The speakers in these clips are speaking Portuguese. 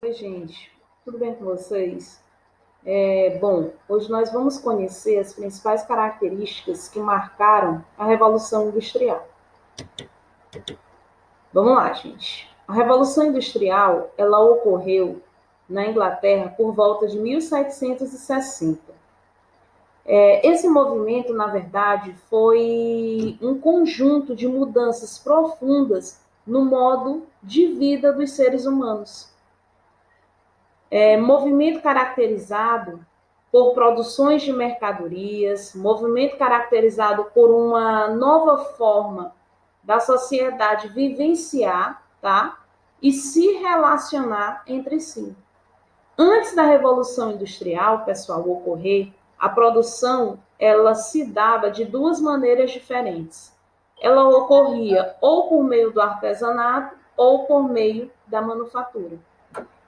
Oi, gente, tudo bem com vocês? Bom, hoje nós vamos conhecer as principais características que marcaram a Revolução Industrial. Vamos lá, gente. A Revolução Industrial, ela ocorreu na Inglaterra por volta de 1760. Esse movimento, na verdade, foi um conjunto de mudanças profundas no modo de vida dos seres humanos. Movimento caracterizado por produções de mercadorias, movimento caracterizado por uma nova forma da sociedade vivenciar, tá? E se relacionar entre si. Antes da Revolução Industrial, pessoal, ocorrer, a produção ela se dava de duas maneiras diferentes. Ela ocorria ou por meio do artesanato ou por meio da manufatura.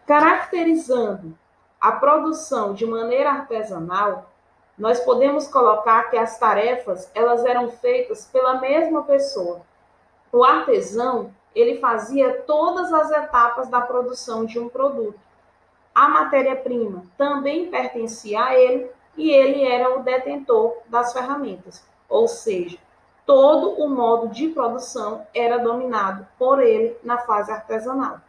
Caracterizando a produção de maneira artesanal, nós podemos colocar que as tarefas elas eram feitas pela mesma pessoa. O artesão, ele fazia todas as etapas da produção de um produto. A matéria-prima também pertencia a ele e ele era o detentor das ferramentas. Ou seja, todo o modo de produção era dominado por ele na fase artesanal.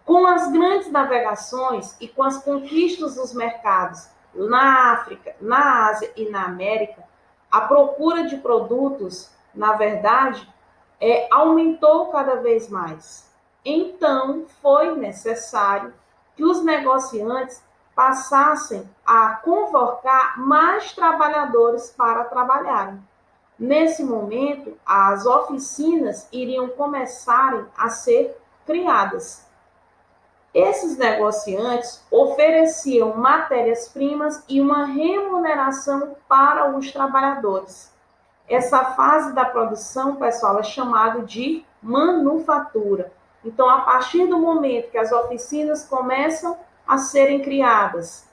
Com as grandes navegações e com as conquistas dos mercados na África, na Ásia e na América, a procura de produtos, na verdade, aumentou cada vez mais. Então, foi necessário que os negociantes passassem a convocar mais trabalhadores para trabalharem. Nesse momento, as oficinas iriam começar a ser criadas. Esses negociantes ofereciam matérias-primas e uma remuneração para os trabalhadores. Essa fase da produção, pessoal, é chamada de manufatura. Então, a partir do momento que as oficinas começam a serem criadas,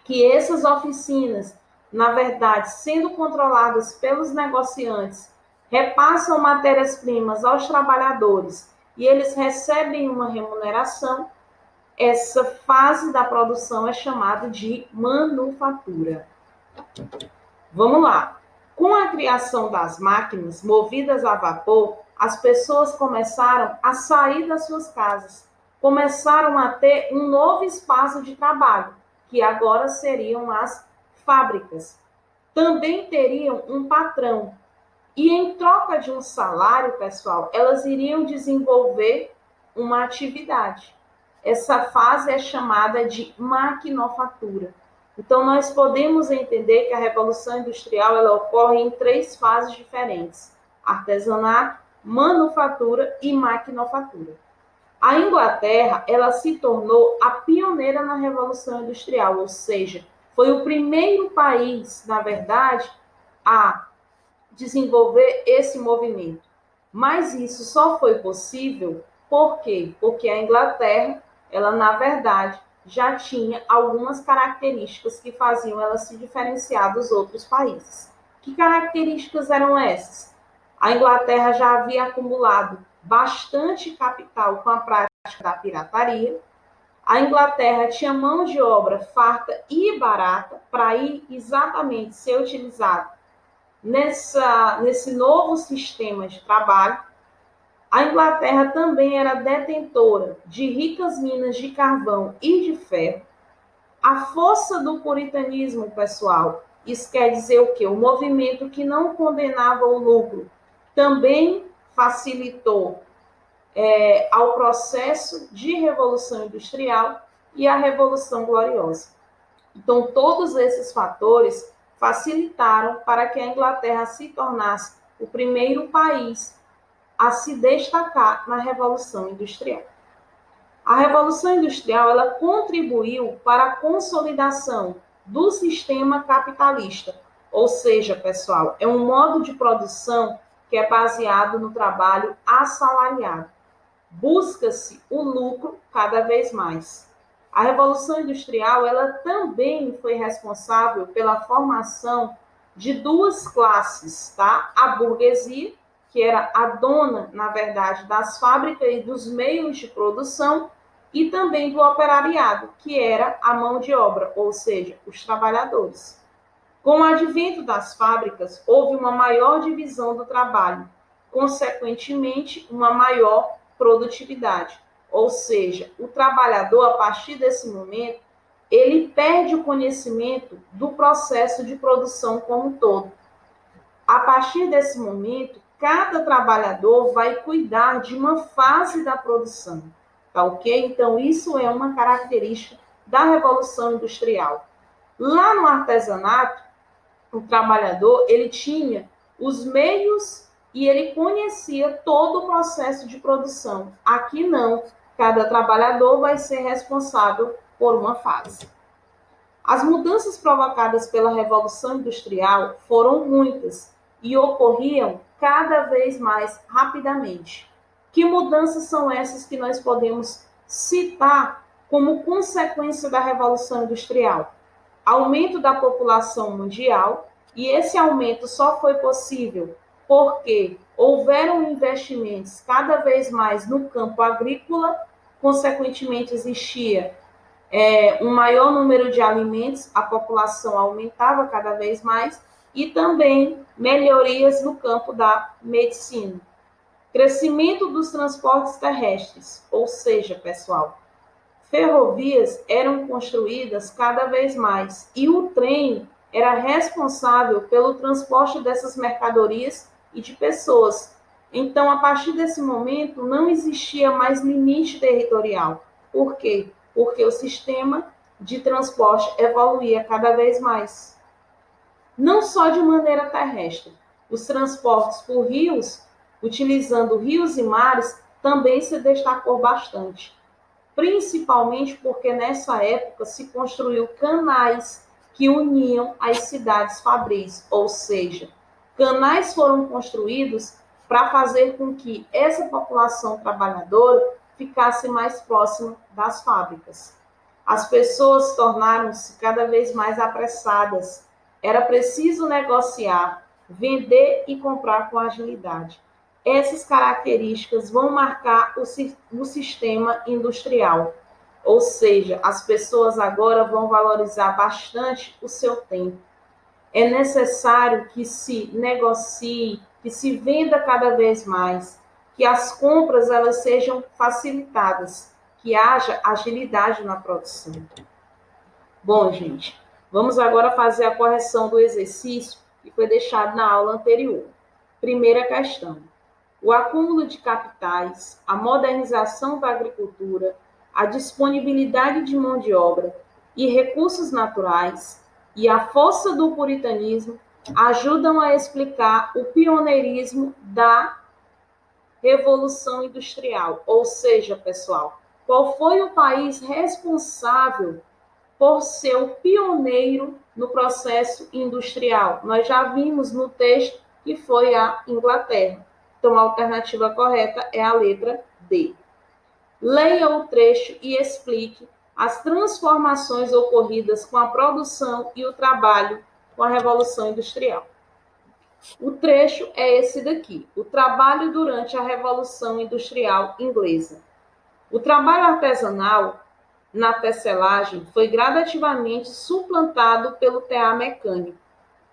que essas oficinas, na verdade, sendo controladas pelos negociantes, repassam matérias-primas aos trabalhadores e eles recebem uma remuneração, essa fase da produção é chamada de manufatura. Vamos lá. Com a criação das máquinas movidas a vapor, as pessoas começaram a sair das suas casas, começaram a ter um novo espaço de trabalho, que agora seriam as fábricas. Também teriam um patrão. E em troca de um salário, pessoal, elas iriam desenvolver uma atividade. Essa fase é chamada de maquinofatura. Então, nós podemos entender que a Revolução Industrial ela ocorre em três fases diferentes: artesanato, manufatura e maquinofatura. A Inglaterra ela se tornou a pioneira na Revolução Industrial, ou seja, foi o primeiro país, na verdade, a desenvolver esse movimento. Mas isso só foi possível por quê? Porque a Inglaterra ela, na verdade, já tinha algumas características que faziam ela se diferenciar dos outros países. Que características eram essas? A Inglaterra já havia acumulado bastante capital com a prática da pirataria. A Inglaterra tinha mão de obra farta e barata para ir exatamente ser utilizado nesse novo sistema de trabalho. A Inglaterra também era detentora de ricas minas de carvão e de ferro. A força do puritanismo, pessoal, isso quer dizer o quê? O movimento que não condenava o lucro também facilitou ao processo de Revolução Industrial e a Revolução Gloriosa. Então, todos esses fatores facilitaram para que a Inglaterra se tornasse o primeiro país a se destacar na Revolução Industrial. A Revolução Industrial ela contribuiu para a consolidação do sistema capitalista, ou seja, pessoal, é um modo de produção que é baseado no trabalho assalariado. Busca-se o lucro cada vez mais. A Revolução Industrial ela também foi responsável pela formação de duas classes, tá? A burguesia, que era a dona, na verdade, das fábricas e dos meios de produção, e também do operariado, que era a mão de obra, ou seja, os trabalhadores. Com o advento das fábricas, houve uma maior divisão do trabalho, consequentemente, uma maior produtividade. Ou seja, o trabalhador, a partir desse momento, ele perde o conhecimento do processo de produção como um todo. A partir desse momento, cada trabalhador vai cuidar de uma fase da produção, tá ok? Então, isso é uma característica da Revolução Industrial. Lá no artesanato, o trabalhador, ele tinha os meios e ele conhecia todo o processo de produção. Aqui não, cada trabalhador vai ser responsável por uma fase. As mudanças provocadas pela Revolução Industrial foram muitas e ocorriam cada vez mais rapidamente. Que mudanças são essas que nós podemos citar como consequência da Revolução Industrial? Aumento da população mundial, e esse aumento só foi possível porque houveram investimentos cada vez mais no campo agrícola, consequentemente existia um maior número de alimentos, a população aumentava cada vez mais, e também melhorias no campo da medicina. Crescimento dos transportes terrestres, ou seja, pessoal, ferrovias eram construídas cada vez mais e o trem era responsável pelo transporte dessas mercadorias e de pessoas. Então, a partir desse momento, não existia mais limite territorial. Por quê? Porque o sistema de transporte evoluía cada vez mais. Não só de maneira terrestre, os transportes por rios, utilizando rios e mares, também se destacou bastante. Principalmente porque nessa época se construiu canais que uniam as cidades fabris, ou seja, canais foram construídos para fazer com que essa população trabalhadora ficasse mais próxima das fábricas. As pessoas tornaram-se cada vez mais apressadas. Era preciso negociar, vender e comprar com agilidade. Essas características vão marcar o sistema industrial, ou seja, as pessoas agora vão valorizar bastante o seu tempo. É necessário que se negocie, que se venda cada vez mais, que as compras elas sejam facilitadas, que haja agilidade na produção. Bom, gente, vamos agora fazer a correção do exercício que foi deixado na aula anterior. Primeira questão. O acúmulo de capitais, a modernização da agricultura, a disponibilidade de mão de obra e recursos naturais e a força do puritanismo ajudam a explicar o pioneirismo da Revolução Industrial. Ou seja, pessoal, qual foi o país responsável por ser o pioneiro no processo industrial? Nós já vimos no texto que foi a Inglaterra. Então, a alternativa correta é a letra D. Leia o trecho e explique as transformações ocorridas com a produção e o trabalho com a Revolução Industrial. O trecho é esse daqui: o trabalho durante a Revolução Industrial Inglesa. O trabalho artesanal na tecelagem foi gradativamente suplantado pelo tear mecânico.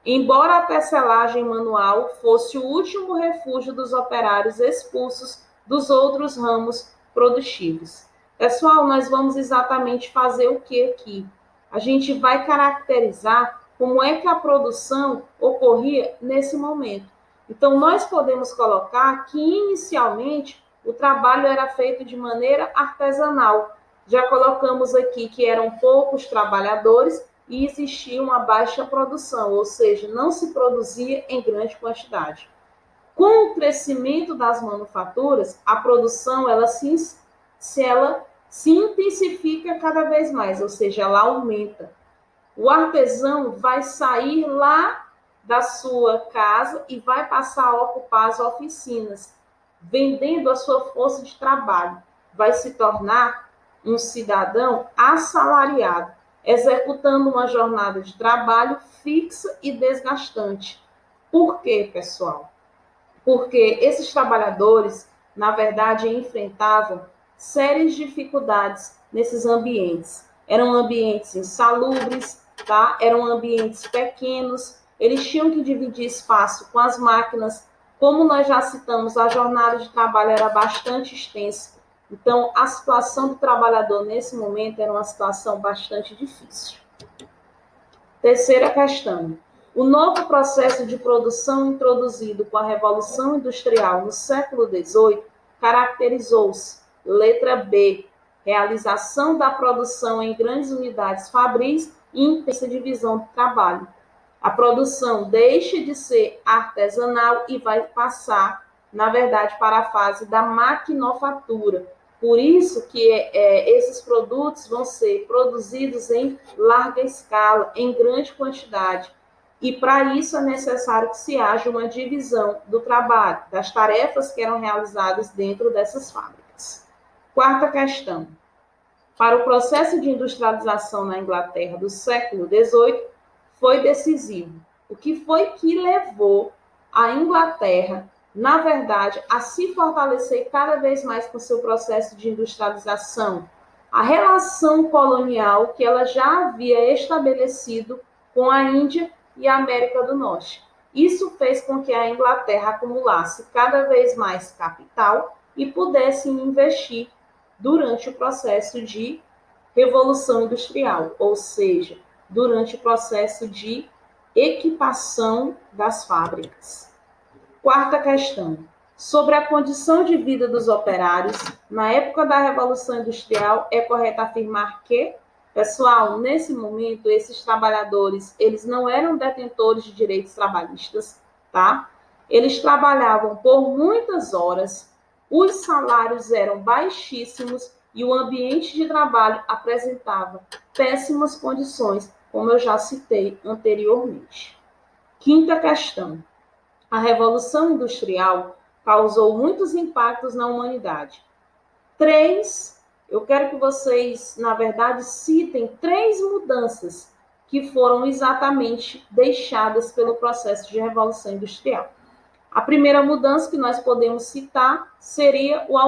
Embora a tecelagem manual fosse o último refúgio dos operários expulsos dos outros ramos produtivos. Pessoal, nós vamos exatamente fazer o que aqui? A gente vai caracterizar como é que a produção ocorria nesse momento. Então, nós podemos colocar que, inicialmente, o trabalho era feito de maneira artesanal. Já colocamos aqui que eram poucos trabalhadores e existia uma baixa produção, ou seja, não se produzia em grande quantidade. Com o crescimento das manufaturas, a produção ela se intensifica cada vez mais, ou seja, ela aumenta. O artesão vai sair lá da sua casa e vai passar a ocupar as oficinas, vendendo a sua força de trabalho. Vai se tornar um cidadão assalariado, executando uma jornada de trabalho fixa e desgastante. Por quê, pessoal? Porque esses trabalhadores, na verdade, enfrentavam sérias dificuldades nesses ambientes. Eram ambientes insalubres, tá? Eram ambientes pequenos, eles tinham que dividir espaço com as máquinas. Como nós já citamos, a jornada de trabalho era bastante extensa. Então, a situação do trabalhador nesse momento era uma situação bastante difícil. Terceira questão. O novo processo de produção introduzido com a Revolução Industrial no século XVIII caracterizou-se, letra B, realização da produção em grandes unidades fabris e intensa divisão do trabalho. A produção deixa de ser artesanal e vai passar, na verdade, para a fase da maquinofatura. Por isso que esses produtos vão ser produzidos em larga escala, em grande quantidade. E para isso é necessário que se haja uma divisão do trabalho, das tarefas que eram realizadas dentro dessas fábricas. Quarta questão. Para o processo de industrialização na Inglaterra do século XVIII, foi decisivo. O que foi que levou a Inglaterra, na verdade, a se fortalecer cada vez mais com seu processo de industrialização? A relação colonial que ela já havia estabelecido com a Índia e a América do Norte. Isso fez com que a Inglaterra acumulasse cada vez mais capital e pudesse investir durante o processo de Revolução Industrial, ou seja, durante o processo de equipação das fábricas. Quarta questão. Sobre a condição de vida dos operários, na época da Revolução Industrial, é correto afirmar que, pessoal, nesse momento, esses trabalhadores, eles não eram detentores de direitos trabalhistas, tá? Eles trabalhavam por muitas horas, os salários eram baixíssimos e o ambiente de trabalho apresentava péssimas condições, como eu já citei anteriormente. Quinta questão. A Revolução Industrial causou muitos impactos na humanidade. Eu quero que vocês, na verdade, citem 3 mudanças que foram exatamente deixadas pelo processo de Revolução Industrial. A primeira mudança que nós podemos citar seria o